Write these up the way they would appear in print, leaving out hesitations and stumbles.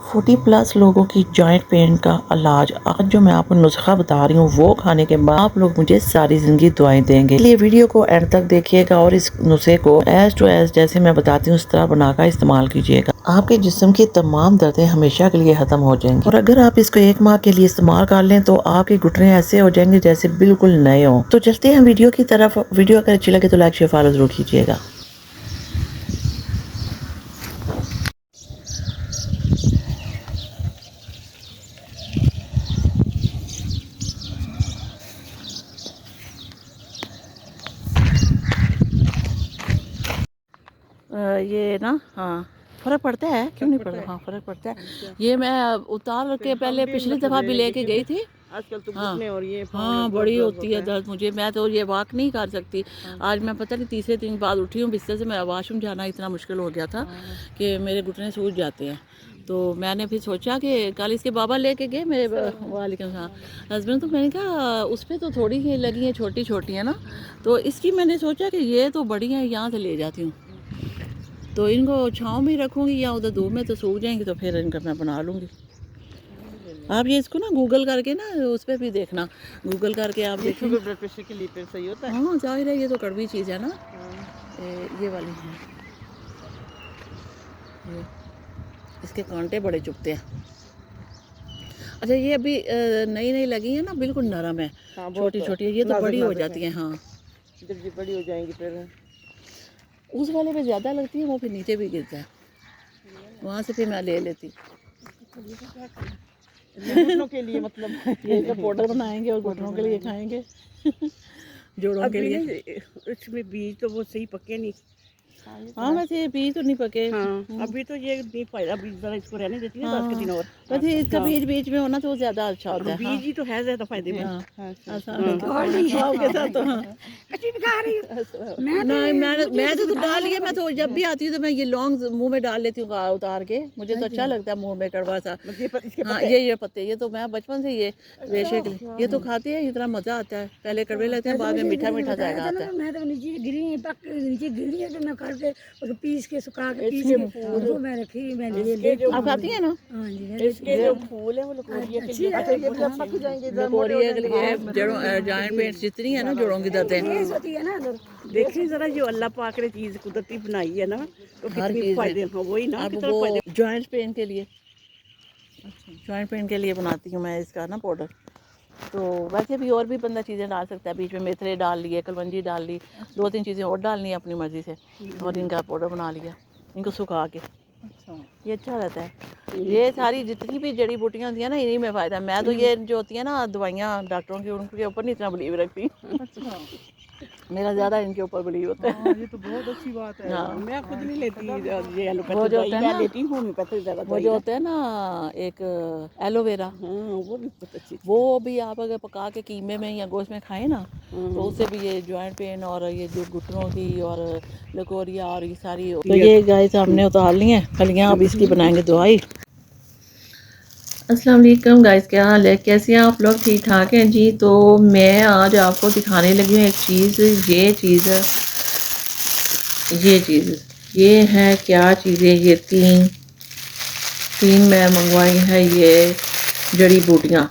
40+ लोगों की joint pain का इलाज आज जो मैं आपको नुस्खा बता रही हूँ वो खाने के बाद आप लोग मुझे सारी जिंदगी दुआएं देंगे। इसलिए वीडियो को एंड तक देखिएगा और इस नुस्खे को एज टू एज जैसे मैं बताती हूँ उस तरह बनाकर इस्तेमाल कीजिएगा। आपके जिस्म की तमाम दर्दें हमेशा के लिए खत्म हो जाएंगी और अगर आप इसको 1 माह के लिए इस्तेमाल कर लें तो आपके घुटने ऐसे हो जाएंगे जैसे बिल्कुल नए हों। तो चलते हैं वीडियो की तरफ। वीडियो अगर अच्छी लगे तो लाइक शेयर फॉलो जरूर कीजिएगा। ये ना हाँ फ़र्क पड़ता है, क्यों नहीं पड़ता? हाँ फ़र्क पड़ता है। ये मैं उतार के पहले पिछली दफ़ा भी लेके गई थी। आजकल तो हाँ घुटने और ये हाँ बड़ी होती है दर्द मुझे। मैं तो ये वॉक नहीं कर सकती। आज मैं पता नहीं तीसरे दिन बाद उठी हूँ बिस्तर से। मैं वॉशरूम जाना इतना मुश्किल हो गया था कि मेरे घुटने सूज जाते हैं। तो मैंने फिर सोचा कि कल इसके बाबा लेके गए मेरे वालेकुम सलाम हस्बैंड। तो मैंने कहा उस पर तो थोड़ी ही लगी हैं, छोटी छोटी है ना। तो इसकी मैंने सोचा कि ये तो बड़ी हैं, यहाँ से ले जाती हूँ। तो इनको छाँव में रखूँगी या उधर धूप में तो सूख जाएंगी। तो फिर इनका मैं बना लूँगी। आप ये इसको ना गूगल करके ना उस पर भी देखना, गूगल करके आप देखें। ब्लड प्रेशर के लिए फिर सही होता है। हाँ जाहिर है ये तो कड़वी चीज़ है ना। ये वाली है, ये इसके कांटे बड़े चुभते हैं। अच्छा ये अभी नई नई लगी है ना, बिल्कुल नरम है। हाँ, छोटी छोटी है, ये तो बड़ी हो जाती है। हाँ जब ये बड़ी हो जाएंगी फिर उस वाले पे ज़्यादा लगती है, वो फिर नीचे भी गिरता है। वहाँ से फिर मैं ले लेती। घुटनों के लिए मतलब ये तो पाउडर बनाएंगे और घुटनों के लिए खाएंगे। जोड़ों के लिए। इसमें बीज तो वो सही पके नहीं। हाँ वैसे ये बीज तो नहीं पके। हाँ अभी तो ये नहीं पाया बीज, जरा इसको रहने देती है 10 दिन और। वैसे इसका बीज बीज में होना तो ज़्यादा अच्छा होता है। बीज ही तो है ज्यादा फायदेमंद। आपके साथ तो हाँ नहीं मैं तो डाल लिया। मैं तो जब भी आती हूँ तो मैं ये लौंग मुंह में डाल लेती हूँ उतार के। मुझे तो अच्छा लगता है मुंह में कड़वा सा। हाँ ये पत्ते ये तो मैं बचपन से ये बेशक ये तो खाते हैं। इतना मज़ा आता है, पहले कड़वे लगते हैं बाद में मीठा मीठा जाएगा आता है। मैं तो नीचे गिरी नीचे गिरी है तो मैं करके उसको पीस के सुखा के पीस के वो मैं रखी। मैं ले आप खाती हैं ना? हाँ जी इसके जो फूल है वो लकोरिया के लिए पक जाएंगे। लकोरिया के लिए जड़ों जॉइंट पेन्स जितनी है ना जोड़ों की दर्दें होती है ना। देखिए जरा जो अल्लाह पाक ने चीज कुदरती बनाई है ना तो कितनी फायदे हैं। वही ना अब वो जॉइंट पेन के लिए, जॉइंट पेन के लिए बनाती हूँ मैं इसका ना पाउडर। तो वैसे भी और भी बंदा चीज़ें डाल सकता है, बीच में मेथरे डाल लिए, कलवंजी डाल ली, 2-3 चीज़ें और डालनी है अपनी मर्ज़ी से। और इनका पाउडर बना लिया, इनको सुखा के। ये अच्छा रहता है। ये सारी जितनी भी जड़ी बूटियाँ होती हैं ना इन्हीं में फ़ायदा। मैं तो ये जो होती है ना दवाइयाँ डॉक्टरों की, उनके ऊपर नहीं इतना बिलीव रखती। मेरा ज़्यादा इनके ऊपर बिलीव होता है। ये तो बहुत अच्छी बात है। हाँ मैं खुद नहीं लेती ये वो जो होता है ना, लेती हूँ होम्योपैथिक ज़्यादा। वो जो होता है ना एक एलोवेरा, वो भी बहुत अच्छी। वो भी आप अगर पका के कीमे में या गोश्त में खाएं ना तो उससे भी ये जॉइंट पेन और ये जो घुटनों की और लकोरिया और ये सारी। तो ये गाय सामने उतार ली हैं फलियाँ, अब इसकी बनाएंगे दवाई। अस्सलाम वालेकुम गाइस, क्या हाल है? कैसे हैं आप लोग? ठीक ठाक हैं जी। तो मैं आज आपको दिखाने लगी हूँ एक चीज़। ये चीज़ ये है क्या चीज़ें? ये तीन मैं मंगवाई हैं ये जड़ी बूटियाँ।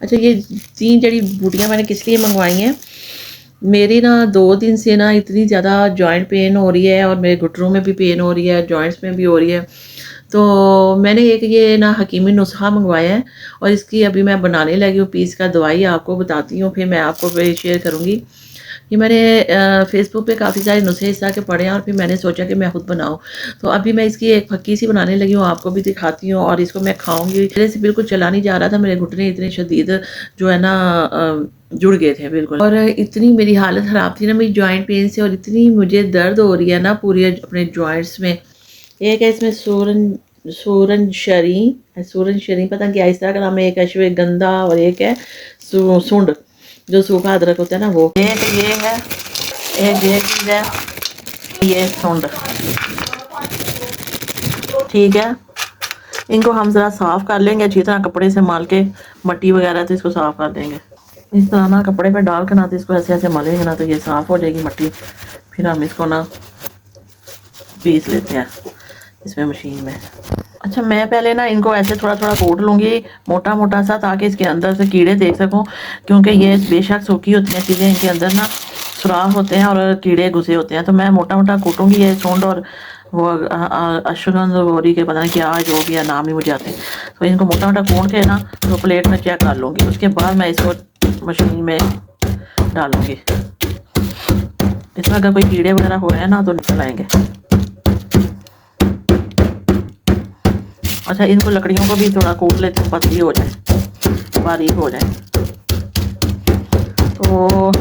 अच्छा ये 3 जड़ी बूटियाँ मैंने किस लिए मंगवाई हैं? मेरी ना 2 दिन से ना इतनी ज़्यादा जॉइंट पेन हो रही है और मेरे घुटनों में भी पेन हो रही है, जॉइंट्स में भी हो रही है। तो मैंने एक ये ना हकीमी नुस्खा मंगवाया है और इसकी अभी मैं बनाने लगी हूँ पीस का। दवाई आपको बताती हूँ, फिर मैं आपको फिर शेयर करूँगी। ये मैंने फेसबुक पे काफ़ी सारे नुस्खे इस तरह के पढ़े हैं और फिर मैंने सोचा कि मैं खुद बनाऊँ। तो अभी मैं इसकी एक फक्की सी बनाने लगी हूँ, आपको भी दिखाती हूँ और इसको मैं खाऊँगी। मेरे से बिल्कुल चला नहीं जा रहा था, मेरे घुटने इतने शदीद जो है ना जुड़ गए थे बिल्कुल। और इतनी मेरी हालत ख़राब थी ना मेरी जॉइंट पेन से, और इतनी मुझे दर्द हो रही है ना पूरे अपने जॉइंट्स में। एक है इसमें सूरन शरी पता क्या इस तरह का नाम है। एक है अश्वगंधा और एक है सुंड जो सूखा अदरक होता है ना वो। एक ये है, एक ये चीज़ है, ये सुंड। ठीक है, इनको हम ज़रा साफ़ कर लेंगे अच्छी तरह कपड़े से माल के। मट्टी वगैरह तो इसको साफ़ कर देंगे इस तरह ना, कपड़े पे डाल के ना तो इसको ऐसे ऐसे मलेंगे ना तो ये साफ़ हो जाएगी मट्टी। फिर हम इसको ना पीस लेते हैं इसमें मशीन में। अच्छा, मैं पहले ना इनको ऐसे थोड़ा थोड़ा कोट लूँगी मोटा मोटा सा, ताकि इसके अंदर से कीड़े देख सकूँ, क्योंकि ये बेशक सूखी होती हैं चीज़ें, इनके अंदर ना सुराख होते हैं और कीड़े घुसे होते हैं। तो मैं मोटा मोटा कूटूँगी ये सूंड और वो अश्वगंध गौरी के पता नहीं क्या जो भी है, नाम ही मुझे आते हैं। तो इनको मोटा मोटा कूट के ना तो प्लेट में चेक कर लूँगी, उसके बाद मैं इसको मशीन में डालूँगी। इसमें अगर कोई कीड़े वगैरह हो रहे हैं ना तो निकल आएंगे। अच्छा, इनको लकड़ियों को भी थोड़ा कूट लेती हूँ, पतली हो जाए, बारीक हो जाए। तो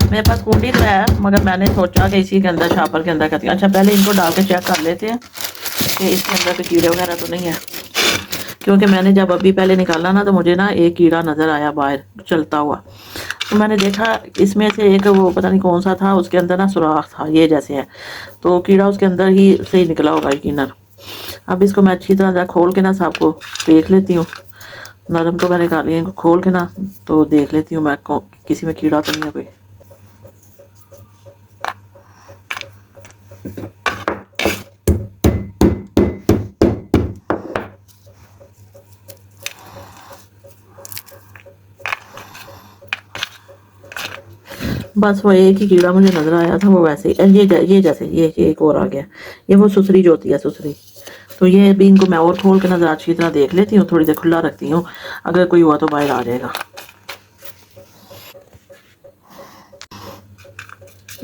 मेरे पास कूटी तो है, मगर मैंने सोचा कि इसी के अंदर छापर के अंदर करती हूँ। अच्छा, पहले इनको डाल के चेक कर लेते हैं कि इसके अंदर कोई कीड़े वगैरह तो नहीं है, क्योंकि मैंने जब अभी पहले निकाला ना तो मुझे ना एक कीड़ा नज़र आया बाहर चलता हुआ। तो मैंने देखा इसमें से एक वो पता नहीं कौन सा था, उसके अंदर ना सुराख था ये जैसे है, तो कीड़ा उसके अंदर ही से ही निकला होगा यकीनन। अब इसको मैं अच्छी तरह खोल के ना सबको देख लेती हूँ। नरम तो मैंने कर लिया, इनको खोल के ना तो देख लेती हूँ मैं किसी में कीड़ा तो नहीं है कोई। बस वो एक ही कीड़ा मुझे नज़र आया था, वो वैसे ही ये जैसे ये एक और आ गया, ये वो सुसरी जो होती है सुसरी। तो ये भी इनको मैं और खोल के नज़र अच्छी तरह देख लेती हूँ, थोड़ी देर खुला रखती हूँ, अगर कोई हुआ तो बाहर आ जाएगा।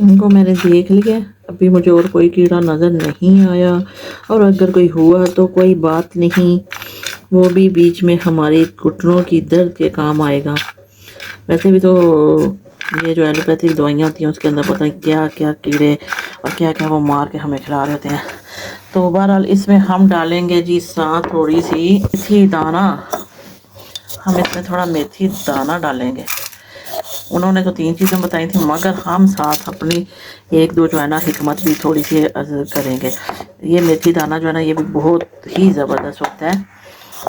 इनको मैंने देख लिया, अभी मुझे और कोई कीड़ा नज़र नहीं आया, और अगर कोई हुआ तो कोई बात नहीं, वो भी बीच में हमारे घुटनों की दर्द के काम आएगा। वैसे भी तो ये जो एलोपैथिक दवाइयाँ होती हैं उसके अंदर पता नहीं क्या क्या कीड़े और क्या क्या वो मार के हमें खिला रहे होते हैं। तो बहरहाल इसमें हम डालेंगे जी साथ थोड़ी सी मेथी दाना, हम इसमें थोड़ा मेथी दाना डालेंगे। उन्होंने तो 3 चीज़ें बताई थी, मगर हम साथ अपनी एक दो जो है ना हिकमत भी थोड़ी सी करेंगे। ये मेथी दाना जो है ना ये भी बहुत ही ज़बरदस्त होता है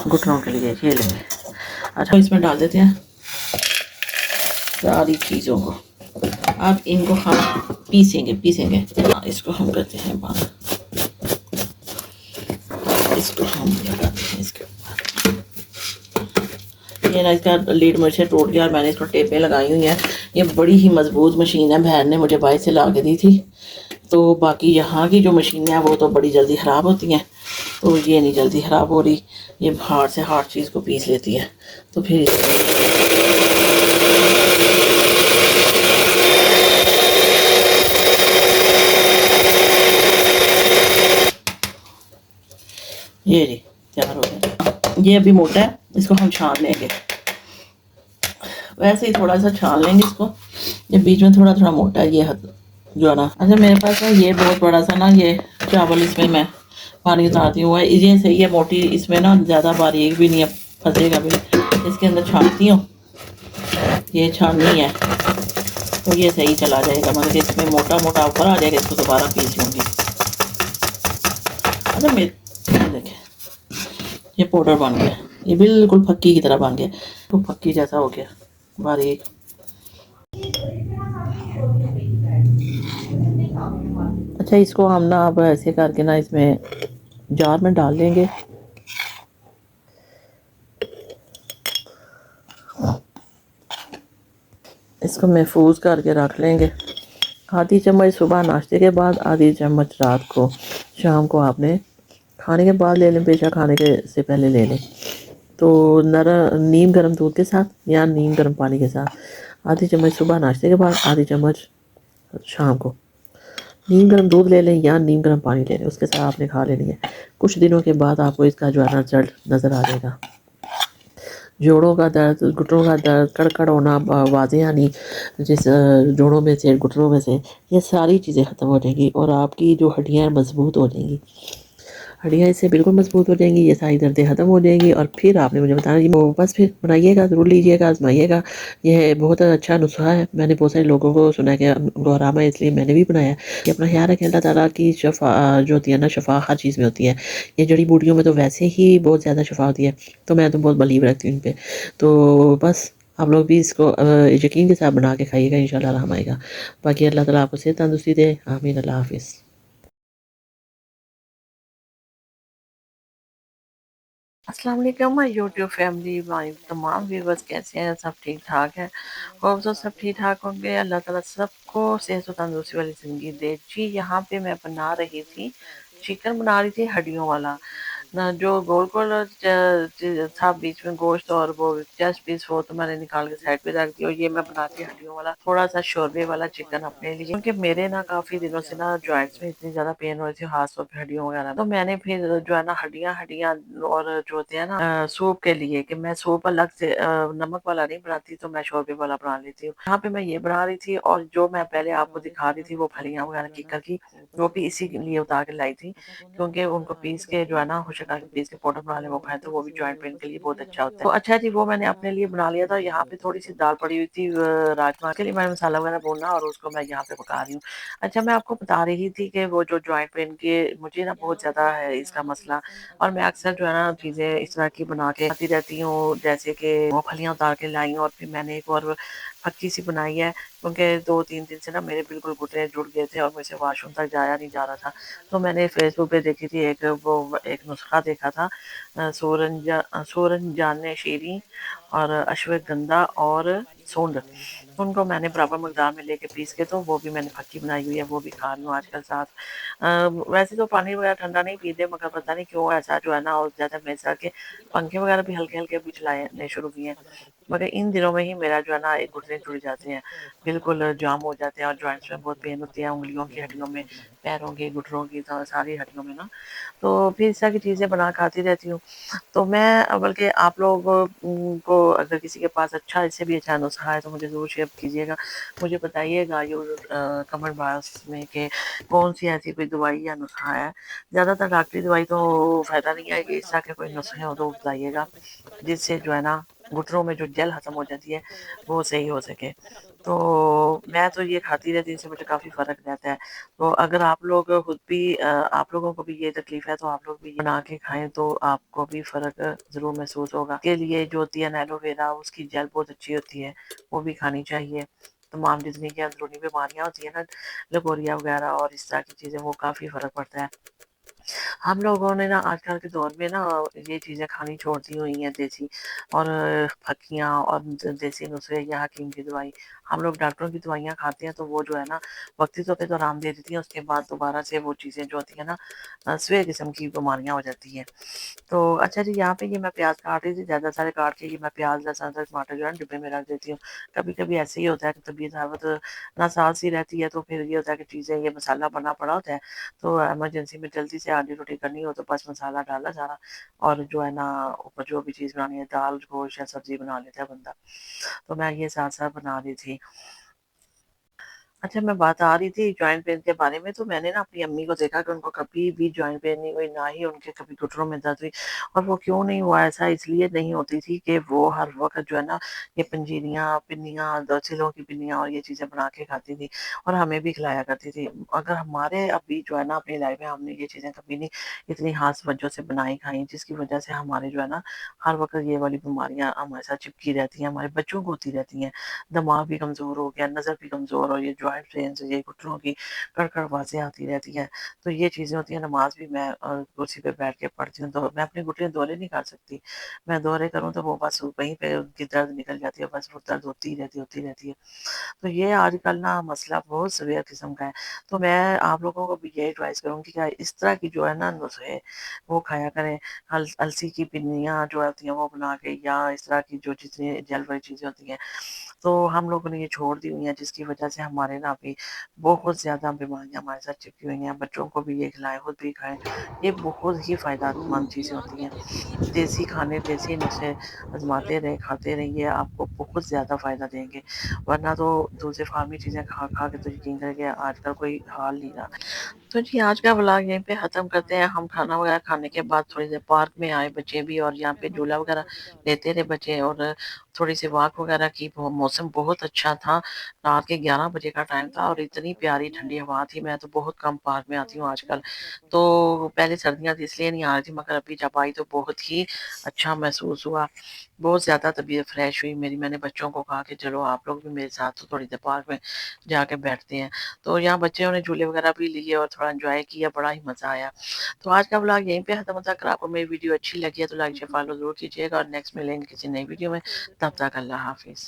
घुटनों के लिए, ये लेंगे। अच्छा, इसमें डाल देते हैं सारी चीज़ों को। अब इनको हम पीसेंगे। हाँ, इसको हम करते हैं बंद, इसको हम लगाते हैं इसके ऊपर। ये ना इसका लीड मुझे टूट गया और मैंने इसको टेपें लगाई हुई हैं। ये बड़ी ही मजबूत मशीन है, बहन ने मुझे बाइक से ला के दी थी। तो बाकी यहाँ की जो मशीनें हैं वो तो बड़ी जल्दी ख़राब होती हैं, तो ये नहीं जल्दी ख़राब हो रही, ये हार्ड से हार्ड चीज़ को पीस लेती है। तो फिर ये जी तैयार हो गया। ये अभी मोटा है, इसको हम छान लेंगे, वैसे ही थोड़ा सा छान लेंगे इसको। ये बीच में थोड़ा थोड़ा मोटा है ये जो है ना। अच्छा, मेरे पास है ये बहुत बड़ा सा ना ये चावल, इसमें मैं पानी उतारती हूँ, ये सही है मोटी, इसमें ना ज़्यादा बारीक भी नहीं है, फंसेगा भी। इसके अंदर छानती हूँ, ये छाननी है तो ये सही चला जाएगा, मतलब इसमें मोटा मोटा ऊपर आ जाएगा, इसको दोबारा पीस लूँगी। अच्छा, मेरे देखें ये पाउडर बन गया, ये बिल्कुल फक्की की तरह बन गया, तो फक्की जैसा हो गया बारीक। अच्छा, इसको हम ना अब ऐसे करके ना इसमें जार में डाल देंगे। इसको महफूज करके रख लेंगे। आधी चम्मच सुबह नाश्ते के बाद, आधी चम्मच रात को, शाम को आपने खाने के बाद ले लें, बेशक खाने के से पहले ले लें। तो नीम गर्म दूध के साथ या नीम गर्म पानी के साथ, आधी चम्मच सुबह नाश्ते के बाद, आधी चम्मच शाम को। नीम गर्म दूध ले लें या नीम गर्म पानी ले लें, उसके साथ आपने खा लेनी है। कुछ दिनों के बाद आपको इसका जो है ना रिजल्ट नज़र आ जाएगा। जोड़ों का दर्द, घुटनों का दर्द, कड़कड़ होना, आवाज़ें आनी जिस जोड़ों में से, घुटनों में से, ये सारी चीज़ें ख़त्म हो जाएंगी और आपकी जो हड्डियाँ मजबूत हो जाएंगी। हड्डियाँ इससे बिल्कुल मजबूत हो जाएंगी, ये सारी दर्दें ख़त्म हो जाएंगी। और फिर आपने मुझे बताना जी, बस फिर बनाइएगा, ज़रूर लीजिएगा, आजमाइएगा। ये बहुत अच्छा नुस्खा है, मैंने बहुत सारे लोगों को सुना कि उनको आराम है, इसलिए मैंने भी बनाया कि अपना ख्याल रखें। अल्लाह ताला की शफा जो होती है ना, शफा हर चीज़ में होती है। ये जड़ी बूटियों में तो वैसे ही बहुत ज़्यादा शफा होती है, तो मैं तो बहुत बिलीव रखती हूँ इन पर। तो बस आप लोग भी इसको यकीन के साथ बना के खाइएगा, इंशाल्लाह आराम आएगा। बाकी अल्लाह ताला आपको सेहत तंदुरुस्ती दे, आमीन, अल्लाह हाफिज़। अस्सलाम वालेकुम माय यूट्यूब फैमिली, माय तमाम व्यूवर्स कैसे हैं? सब ठीक ठाक है। होप तो सब ठीक ठाक होंगे। अल्लाह ताला सबको सेहत और तंदुरुस्ती वाली ज़िंदगी दे जी। यहाँ पे मैं बना रही थी चिकन, बना रही थी हड्डियों वाला ना, जो गोल गोल था बीच में गोश्त और वो चेस्ट पीस, वो तो मैंने निकाल के साइड पे रख दिया। और ये मैं बनाती हड्डियों वाला थोड़ा सा शोरबे वाला चिकन अपने लिए, क्योंकि मेरे ना काफी दिनों से ना जॉइंट्स में इतनी ज्यादा पेन हो रही थी, खास तौर पे हड्डियों वगैरह। तो मैंने फिर जो है ना हड्डियां हड्डियां और जो होते हैं ना सूप के लिए, कि मैं सूप अलग से नमक वाला नहीं बनाती, तो मैं शोरबे वाला बना लेती हूँ। यहाँ पे मैं ये बना रही थी, और जो मैं पहले आपको दिखा रही थी वो फलियां वगैरह किकर की, वो भी इसी के लिए उतार के लाई थी, क्योंकि उनको पीस के जो है ना हुशका के पीस के पाउडर बना ले, वो खाए तो वो भी जॉइंट पेन के लिए बहुत अच्छा होता है। तो अच्छा जी, वो मैंने अपने लिए बना लिया था। यहाँ पे थोड़ी सी दाल पड़ी हुई थी राजमा के लिए, मैंने मसाला वगैरह भूना और उसको मैं यहाँ पे पका रही हूँ। अच्छा, मैं आपको बता रही थी कि वो जो जॉइंट पेन के मुझे ना बहुत ज्यादा है इसका मसला, और मैं अक्सर जो है ना चीजें इस तरह की बना के खाती रहती हूँ, जैसे कि मूंगफलियां उतार के लाई, और फिर मैंने एक और फक्की सी बनाई है, क्योंकि 2-3 दिन से ना मेरे बिल्कुल घुटने जुड़ गए थे और मुझे वॉशरूम तक जाया नहीं जा रहा था। तो मैंने फेसबुक पे देखी थी एक नुस्खा देखा था, सूरन शीरी और अश्वगंधा और सूंड, उनको मैंने बराबर मकदार में लेके पीस के, तो वो भी मैंने फक्की बनाई हुई है, वो भी खा रही हूँ आजकल साथ। वैसे तो पानी वगैरह ठंडा नहीं पीते, मगर पता नहीं क्यों ऐसा जो है ना, और ज़्यादा मेरे साथ के पंखे वगैरह भी हल्के हल्के भी चलाने शुरू किए हैं। मगर इन दिनों में ही मेरा जो है ना एक घुटने जुड़ जाते हैं, बिल्कुल जाम हो जाते हैं, और जॉइंट्स में बहुत पेन होती है, उंगलियों की हड्डियों में, पैरों की, घुटनों की, तो सारी हड्डियों में ना। तो फिर इस तरह की चीज़ें बना खाती रहती हूँ। तो मैं बल्कि आप लोग को अगर किसी के पास अच्छा, इससे भी अच्छा नुस्खा है तो मुझे ज़रूर शेयर कीजिएगा, मुझे बताइएगा कमेंट बॉक्स में कि कौन सी ऐसी कोई दवाई या नुस्खा है। ज़्यादातर डॉक्टरी दवाई तो फ़ायदा नहीं आएगी, इस तरह के कोई नुस्खे हो तो बताइएगा, जिससे जो है ना घुटनों में जो जल खत्म हो जाती है वो सही हो सके। तो मैं तो ये खाती रहती हूँ, इससे मुझे काफ़ी फ़र्क रहता है। तो अगर आप लोग खुद भी आप लोगों को भी ये तकलीफ है, तो आप लोग भी ये बना के खाएं, तो आपको भी फ़र्क ज़रूर महसूस होगा। के लिए जो होती है ना एलोवेरा, उसकी जेल बहुत अच्छी होती है, वो भी खानी चाहिए। तमाम जितनी की अंदरूनी बीमारियां होती है ना, लगोरिया वगैरह और इस तरह की चीज़ें, वो काफ़ी फ़र्क पड़ता है। हम लोगों ने ना आजकल के दौर में ना ये चीज़ें खानी छोड़ दी हुई हैं, देसी और फक्कियाँ और देसी नुस्खे या हकीम की दवाई। हम लोग डॉक्टरों की दवाइयाँ खाते हैं, तो वो जो है ना वक्ती तौर पे तो आराम दे देती हैं, उसके बाद दोबारा से वो चीज़ें जो होती है ना स्वे किस्म की बीमारियाँ हो जाती हैं। तो अच्छा जी, यहाँ पे ये मैं प्याज काट रही थी, ज़्यादा सारे काट के ये मैं प्याज लहसुन अदरक टमाटर जो है डिब्बे में रख देती हूँ। कभी कभी ऐसे ही होता है कि तबीयत हालत नासाज सी रहती है, तो फिर ये होता है कि चीज़ें, ये मसाला बना पड़ा होता है, तो इमरजेंसी में जल्दी से आधी रोटी करनी हो तो बस मसाला डाला सारा, और जो है ना ऊपर जो भी चीज़ बनानी है, दाल गोश्त या सब्जी बना लेता है बंदा। तो मैं ये साथ साथ बना रही थी। अच्छा, मैं बात आ रही थी जॉइंट पेन के बारे में, तो मैंने ना अपनी अम्मी को देखा कि उनको कभी भी जॉइंट पेन नहीं हुई, ना ही उनके कभी घुटनों में दर्द हुई। और वो क्यों नहीं हुआ, ऐसा इसलिए नहीं होती थी कि वो हर वक्त जो है ना ये पंजीरियाँ, पिन्नियाँ, दरसिलों की पिन्नियाँ और ये चीज़ें बना के खाती थी, और हमें भी खिलाया करती थी। अगर हमारे अभी जो है ना अपनी लाइफ में हमने ये चीज़ें कभी नहीं इतनी खास वजह से बनाई खाई, जिसकी वजह से हमारे जो है ना हर वक्त ये वाली बीमारियाँ हमारे साथ चिपकी रहती हैं, हमारे बच्चों को होती रहती हैं। दिमाग भी कमज़ोर हो गया, नज़र भी कमज़ोर, और ये जॉइंट पेन से ये घुटनों की कड़कड़ आवाज़ें आती रहती हैं। तो ये चीज़ें होती हैं। नमाज़ भी मैं कुर्सी पे बैठ के पढ़ती हूँ, तो मैं अपने घुटने दोहरे नहीं कर सकती। मैं दोहरे करूँ तो वो बस वहीं पे उनकी दर्द निकल जाती है, बस वो दर्द होती रहती है। तो ये आजकल ना मसला बहुत सीवियर किस्म का है। तो मैं आप लोगों को भी यही एडवाइस करूँगी कि इस तरह की जो है ना नुस्खे, वो खाया करें। अलसी की पिन्नियाँ जो होती हैं वो बना के, या इस तरह की जो जितनी जल वाली चीज़ें होती हैं, तो हम लोगों ने ये छोड़ दी हुई हैं, जिसकी वजह से हमारे ना अभी बहुत ज़्यादा बीमारियाँ हमारे साथ चिपकी हुई हैं। बच्चों को भी ये खिलाएँ, खुद भी खाएँ। ये बहुत ही फ़ायदेमंद चीज़ें होती हैं। देसी खाने, देसी नुस्खे आज़माते रहें, खाते रहिए, आपको बहुत ज़्यादा फ़ायदा देंगे। वरना तो दूसरे फार्मी चीज़ें खा खा के तो यकीन करिए आजकल कोई हाल नहीं रहा। तो जी, आज का व्लॉग यहीं पे ख़त्म करते हैं। हम खाना वगैरह खाने के बाद थोड़ी देर पार्क में आए बच्चे भी, और यहाँ पे झूला वगैरह लेते रहे बच्चे, और थोड़ी सी वॉक वगैरह की। मौसम बहुत अच्छा था, रात के 11 बजे का टाइम था, और इतनी प्यारी ठंडी हवा थी। मैं तो बहुत कम पार्क में आती हूँ आजकल, तो पहले सर्दियाँ थी इसलिए नहीं आ रही थी, मगर अभी जब आई तो बहुत ही अच्छा महसूस हुआ। बहुत ज़्यादा तबीयत फ्रेश हुई मेरी। मैंने बच्चों को कहा कि चलो आप लोग भी मेरे साथ तो थोड़ी देर पार्क में जाके बैठते हैं। तो यहाँ बच्चों ने झूले वगैरह भी लिए, और थोड़ा एंजॉय किया, बड़ा ही मज़ा आया। तो आज का व्लॉग यहीं पे खत्म होता है। अगर आपको मेरी वीडियो अच्छी लगी है तो लाइक शेयर फॉलो जरूर कीजिएगा और नेक्स्ट मिलेंगे किसी नई वीडियो में। तब तक अल्लाह हाफिज़।